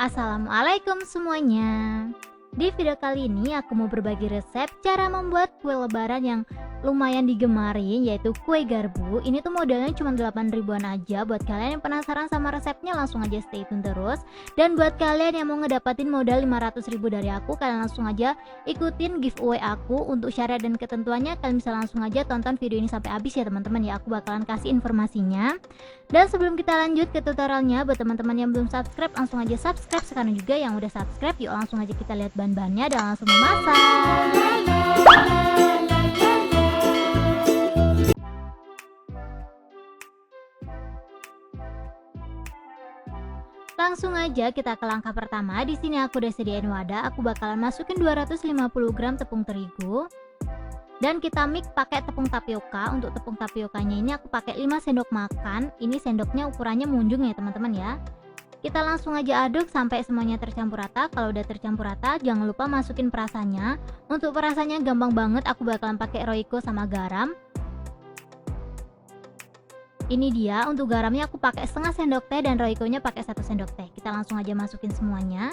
Assalamualaikum semuanya. Di video kali ini aku mau berbagi resep cara membuat kue lebaran yang lumayan digemari, yaitu kue garbu. Ini tuh modalnya cuma 8 ribuan aja. Buat kalian yang penasaran sama resepnya langsung aja stay tune terus. Dan buat kalian yang mau ngedapatin modal 500 ribu dari aku, kalian langsung aja ikutin giveaway aku. Untuk syarat dan ketentuannya kalian bisa langsung aja tonton video ini sampai habis ya teman-teman ya. Aku bakalan kasih informasinya. Dan sebelum kita lanjut ke tutorialnya, buat teman-teman yang belum subscribe langsung aja subscribe sekarang juga. Yang udah subscribe yuk langsung aja kita lihat bahan-bahannya dan langsung memasak. Langsung aja kita ke langkah pertama. Di sini aku udah sediain wadah. Aku bakalan masukin 250 gram tepung terigu. Dan kita mix pakai tepung tapioka. Untuk tepung tapiokanya ini aku pakai 5 sendok makan. Ini sendoknya ukurannya munjung ya teman-teman ya. Kita langsung aja aduk sampai semuanya tercampur rata. Kalau udah tercampur rata, jangan lupa masukin perasannya. Untuk perasannya gampang banget, aku bakalan pakai Royco sama garam. Ini dia, untuk garamnya aku pakai setengah sendok teh dan Royco-nya pakai 1 sendok teh. Kita langsung aja masukin semuanya.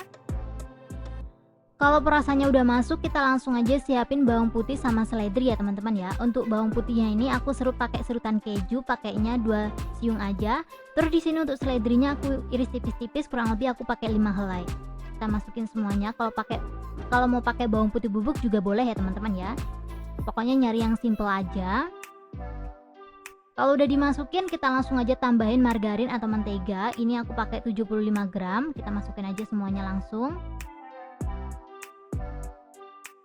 Kalau perasannya udah masuk, kita langsung aja siapin bawang putih sama seledri ya teman-teman ya. Untuk bawang putihnya ini aku serut pakai serutan keju, pakainya 2 siung aja. Terus di sini untuk seledrinya aku iris tipis-tipis, kurang lebih aku pakai 5 helai. Kita masukin semuanya. Kalau mau pakai bawang putih bubuk juga boleh ya teman-teman ya. Pokoknya nyari yang simple aja. Kalau udah dimasukin, kita langsung aja tambahin margarin atau mentega. Ini aku pakai 75 gram. Kita masukin aja semuanya langsung.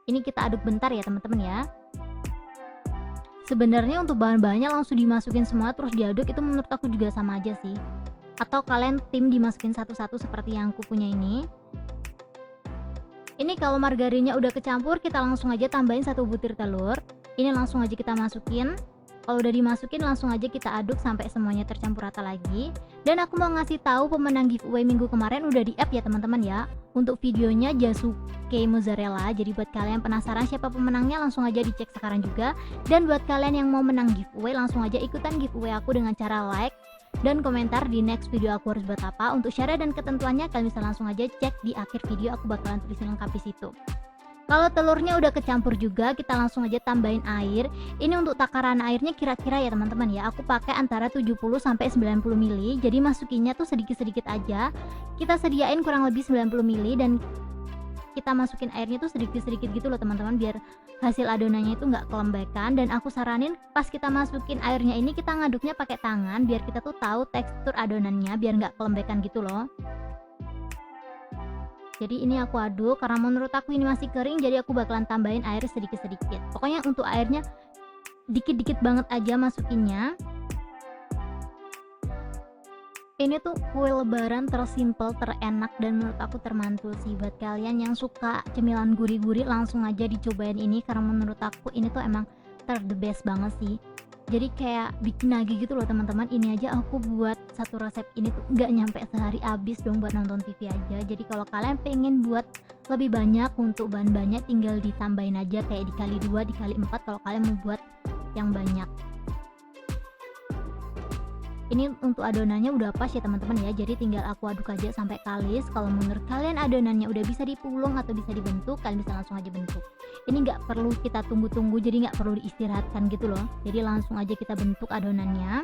Ini kita aduk bentar ya teman-teman ya. Sebenarnya untuk bahan-bahannya langsung dimasukin semua terus diaduk, itu menurut aku juga sama aja sih. Atau kalian tim dimasukin satu-satu seperti yang aku punya ini. Ini kalau margarinnya udah kecampur, kita langsung aja tambahin 1 butir telur. Ini langsung aja kita masukin. Kalau udah dimasukin langsung aja kita aduk sampai semuanya tercampur rata lagi. Dan aku mau ngasih tahu pemenang giveaway minggu kemarin udah di app ya teman-teman ya. Untuk videonya Jasuke Mozzarella. Jadi buat kalian penasaran siapa pemenangnya langsung aja dicek sekarang juga. Dan buat kalian yang mau menang giveaway langsung aja ikutan giveaway aku dengan cara like dan komentar di next video aku harus buat apa. Untuk syarat dan ketentuannya kalian bisa langsung aja cek di akhir video, aku bakalan tulisin lengkap di situ. Kalau telurnya udah kecampur juga, kita langsung aja tambahin air. Ini untuk takaran airnya kira-kira ya teman-teman ya. Aku pakai antara 70 sampai 90 ml. Jadi masukinnya tuh sedikit-sedikit aja. Kita sediain kurang lebih 90 ml dan kita masukin airnya tuh sedikit-sedikit gitu loh teman-teman, biar hasil adonannya itu nggak kelembekan. Dan aku saranin pas kita masukin airnya ini kita ngaduknya pakai tangan biar kita tuh tahu tekstur adonannya, biar nggak kelembekan gitu loh. Jadi ini aku aduk, karena menurut aku ini masih kering, jadi aku bakalan tambahin air sedikit-sedikit. Pokoknya untuk airnya dikit-dikit banget aja masukinnya. Ini tuh kue lebaran tersimpel, terenak, dan menurut aku termantul sih. Buat kalian yang suka cemilan gurih-gurih langsung aja dicobain ini, karena menurut aku ini tuh emang the best banget sih. Jadi kayak bikin nagih gitu loh teman-teman. Ini aja aku buat satu resep ini tuh nggak nyampe sehari habis dong buat nonton TV aja. Jadi kalau kalian pengen buat lebih banyak untuk bahan-bahannya tinggal ditambahin aja kayak dikali 2 dikali 4 kalau kalian mau buat yang banyak. Ini untuk adonannya udah pas ya teman-teman ya. Jadi tinggal aku aduk aja sampai kalis. Kalau menurut kalian adonannya udah bisa dipulung atau bisa dibentuk, kalian bisa langsung aja bentuk. Ini nggak perlu kita tunggu-tunggu, jadi nggak perlu diistirahatkan gitu loh. Jadi langsung aja kita bentuk adonannya.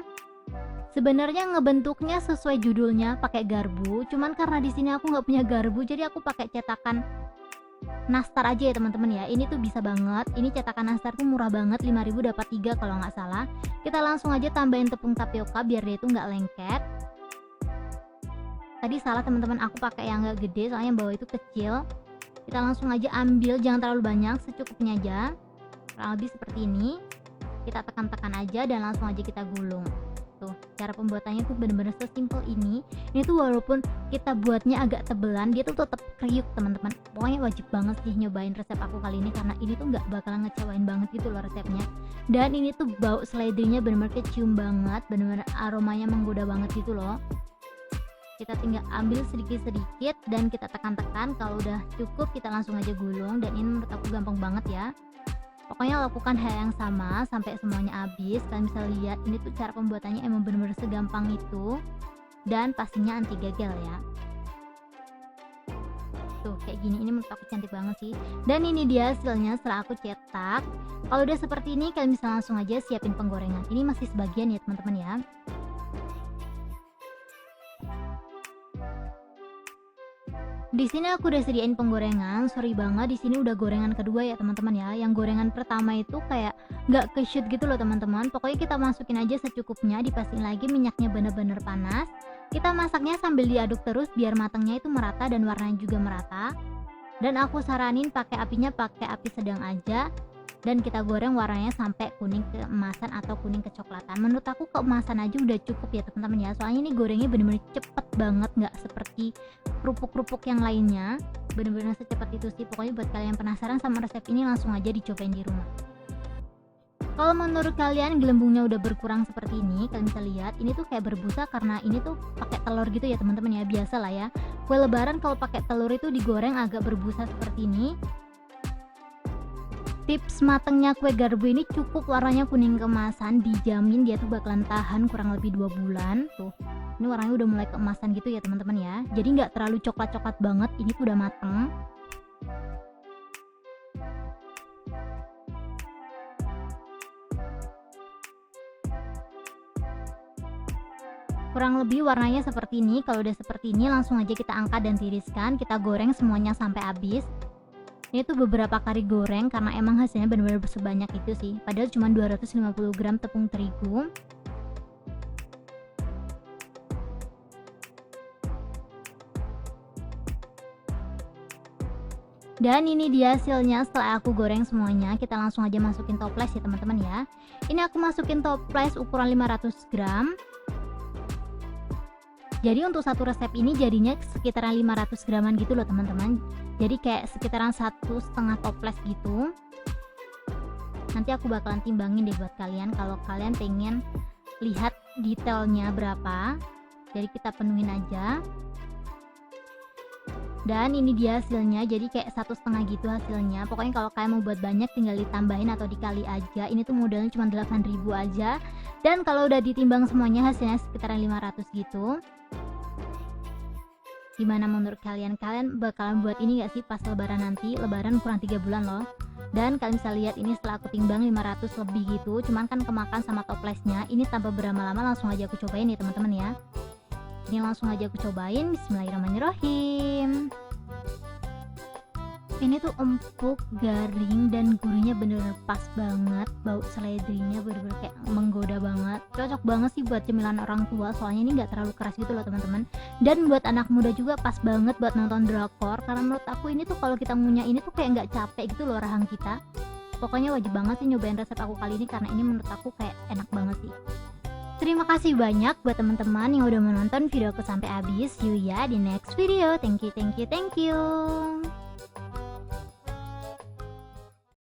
Sebenarnya ngebentuknya sesuai judulnya pakai garbu, cuman karena di sini aku nggak punya garbu, jadi aku pakai cetakan nastar aja ya teman-teman ya. Ini tuh bisa banget. Ini cetakan nastar tuh murah banget, 5.000 dapat 3 kalau nggak salah. Kita langsung aja tambahin tepung tapioka biar dia itu nggak lengket. Tadi salah teman-teman, aku pakai yang nggak gede soalnya yang bawah itu kecil. Kita langsung aja ambil, jangan terlalu banyak, secukupnya aja. Kurang lebih seperti ini. Kita tekan-tekan aja dan langsung aja kita gulung. Tuh, cara pembuatannya tuh bener-bener sesimpel ini. Ini tuh walaupun kita buatnya agak tebelan, dia tuh tetap kriuk teman-teman. Pokoknya wajib banget sih nyobain resep aku kali ini, karena ini tuh nggak bakalan ngecewain banget gitu loh resepnya. Dan ini tuh bau seledrinya bener-bener kecium banget, bener-bener aromanya menggoda banget gitu loh. Kita tinggal ambil sedikit-sedikit dan kita tekan-tekan. Kalau udah cukup kita langsung aja gulung. Dan ini menurut aku gampang banget ya. Pokoknya lakukan hal yang sama sampai semuanya habis. Kalian bisa lihat ini tuh cara pembuatannya emang bener-bener segampang itu. Dan pastinya anti gagal ya. Tuh kayak gini, ini menurut aku cantik banget sih. Dan ini dia hasilnya setelah aku cetak. Kalau udah seperti ini kalian bisa langsung aja siapin penggorengan. Ini masih sebagian ya teman-teman ya. Di sini aku udah sediain penggorengan. Sorry banget, di sini udah gorengan kedua ya teman-teman ya. Yang gorengan pertama itu kayak nggak ke-shoot gitu loh teman-teman. Pokoknya kita masukin aja secukupnya, dipastiin lagi minyaknya bener-bener panas. Kita masaknya sambil diaduk terus biar matangnya itu merata dan warnanya juga merata. Dan aku saranin pakai apinya pakai api sedang aja. Dan kita goreng warnanya sampai kuning keemasan atau kuning kecoklatan. Menurut aku keemasan aja udah cukup ya teman-teman ya. Soalnya ini gorengnya bener-bener cepet banget, nggak seperti kerupuk-kerupuk yang lainnya. Bener-bener secepat itu sih. Pokoknya buat kalian yang penasaran sama resep ini langsung aja dicobain di rumah. Kalau menurut kalian gelembungnya udah berkurang seperti ini, kalian bisa lihat ini tuh kayak berbusa karena ini tuh pakai telur gitu ya teman-teman ya. Biasa lah ya, kue lebaran kalau pakai telur itu digoreng agak berbusa seperti ini. Tips matengnya kue garbo ini cukup warnanya kuning keemasan, dijamin dia tuh bakalan tahan kurang lebih 2 bulan. Tuh, ini warnanya udah mulai keemasan gitu ya teman-teman ya. Jadi nggak terlalu coklat-coklat banget, ini tuh udah mateng. Kurang lebih warnanya seperti ini. Kalau udah seperti ini langsung aja kita angkat dan tiriskan. Kita goreng semuanya sampai habis. Ini tuh beberapa kali goreng karena emang hasilnya benar-benar sebanyak itu sih. Padahal cuma 250 gram tepung terigu. Dan ini dia hasilnya setelah aku goreng semuanya. Kita langsung aja masukin toples ya teman-teman ya. Ini aku masukin toples ukuran 500 gram. Jadi untuk satu resep ini jadinya sekitaran 500 graman gitu loh teman-teman. Jadi kayak sekitaran 1,5 toples gitu. Nanti aku bakalan timbangin deh buat kalian kalau kalian pengen lihat detailnya berapa. Jadi kita penuhin aja. Dan ini dia hasilnya, jadi kayak 1,5 gitu hasilnya. Pokoknya kalau kalian mau buat banyak tinggal ditambahin atau dikali aja. Ini tuh modalnya cuma 8.000 aja. Dan kalau udah ditimbang semuanya hasilnya sekitaran 500 gitu. Gimana menurut kalian? Kalian bakalan buat ini gak sih pas lebaran nanti? Lebaran kurang 3 bulan loh. Dan kalian bisa lihat ini setelah aku timbang 500 lebih gitu. Cuman kan kemakan sama toplesnya. Ini tanpa berlama-lama langsung aja aku cobain ya teman-teman ya. Ini langsung aja aku cobain. Bismillahirrahmanirrahim. Ini tuh empuk, garing, dan gurihnya bener-bener pas banget. Bau seledrinya bener-bener kayak menggoda banget. Cocok banget sih buat cemilan orang tua. Soalnya ini gak terlalu keras gitu loh teman-teman. Dan buat anak muda juga pas banget buat nonton drakor. Karena menurut aku ini tuh kalau kita ngunyah ini tuh kayak gak capek gitu loh rahang kita. Pokoknya wajib banget sih nyobain resep aku kali ini. Karena ini menurut aku kayak enak banget sih. Terima kasih banyak buat teman-teman yang udah menonton video aku sampai habis. See you ya di next video. Thank you.